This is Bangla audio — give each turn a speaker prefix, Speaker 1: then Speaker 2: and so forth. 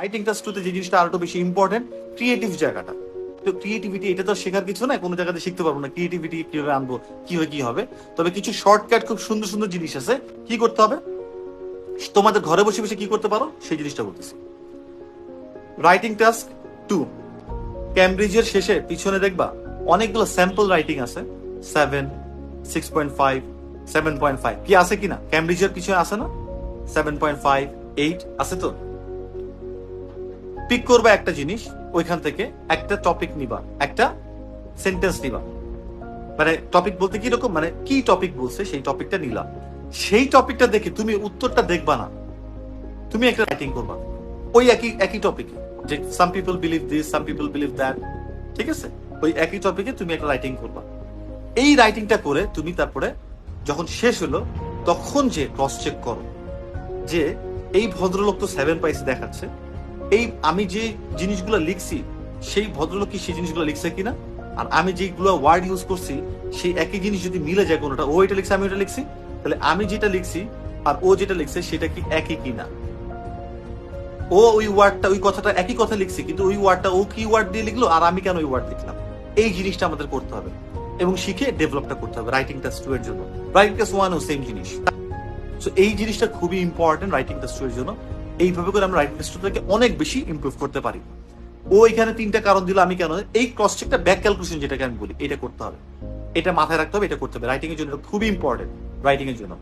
Speaker 1: রাইটিং টাস্ক টুতে যে জিনিসটা আরো বেশি ইম্পর্টেন্ট, ক্রিয়েটিভ জায়গাটা। তো ক্রিয়েটিভিটি এটা তো শেখার কিছু না, কোনো জায়গাতে শিখতে পারবো না ক্রিয়েটিভিটি কিভাবে আনবো, কি হবে। তবে কিছু শর্টকাট খুব সুন্দর সুন্দর জিনিস আছে। কি করতে হবে, তোমাদের ঘরে বসে বসে কি করতে পারো সেই জিনিসটা বলতেছি। রাইটিং টাস্ক 2, ক্যামব্রিজের শেষে পিছনে দেখবা অনেকগুলো স্যাম্পল রাইটিং আছে, 7, 6.5, 7.5 কি আছে কিনা, ক্যামব্রিজের পিছনে আছে না 7.5, 8 আছে তো। পিক করবা একটা জিনিস, ওইখান থেকে একটা টপিক নিবা, একটা সেন্টেন্স নিবা। মানে টপিক বলতে কি রকম, মানে কি টপিক বলছে সেই টপিকটা নিলাম। সেই টপিকটা দেখে তুমি উত্তরটা দেখবা না, তুমি একটা রাইটিং করবা ওই একই টপিকে, যে some people believe this, some people believe that, ঠিক আছে। ওই একই টপিকে তুমি একটা রাইটিং করবা। এই রাইটিংটা করে তুমি তারপরে যখন শেষ হলো তখন যে ক্রস চেক করো যে এই ভদ্রলোক তো 7 পাইছে দেখাচ্ছে, এই আমি যে জিনিসগুলো লিখছি সেই ভদ্রলোক কি সেই জিনিসগুলো লিখছে কিনা, আর আমি যেগুলো ওয়ার্ড ইউজ করছি সেই একই জিনিস যদি মিলে যায়, কোনোটা ও এটা লিখছে আমি ওটা লিখছি, তাহলে আমি যেটা লিখছি আর ও যেটা লিখছে সেটা কি একই কিনা। ও ওই ওয়ার্ডটা ওই কথাটা একই কথা লিখছে, কিন্তু ওই ওয়ার্ডটা ও কি ওয়ার্ড দিয়ে লিখলো আর আমি কেন ওই ওয়ার্ড লিখলাম, এই জিনিসটা আমাদের করতে হবে এবং শিখে ডেভেলপটা করতে হবে রাইটিং টাস্ক 2 এর জন্য। রাইটিং টাস্ক 1 ও সেম জিনিস। সো এই জিনিসটা খুবই ইম্পর্টেন্ট রাইটিং টাস্ক 2 এর জন্য। এইভাবে করে আমরা রাইটিং টাস্ক 2 থেকে অনেক বেশি ইমপ্রুভ করতে পারি। ও এখানে 3টা কারণ দিল, আমি কেন, এই ক্রস চেকটা ব্যাক ক্যালকুলেশন যেটাকে আমি বলি এটা করতে হবে, এটা মাথায় রাখতে হবে, এটা করতে হবে রাইটিং এর জন্য, খুবই ইম্পর্টেন্ট রাইটিং এর জন্য।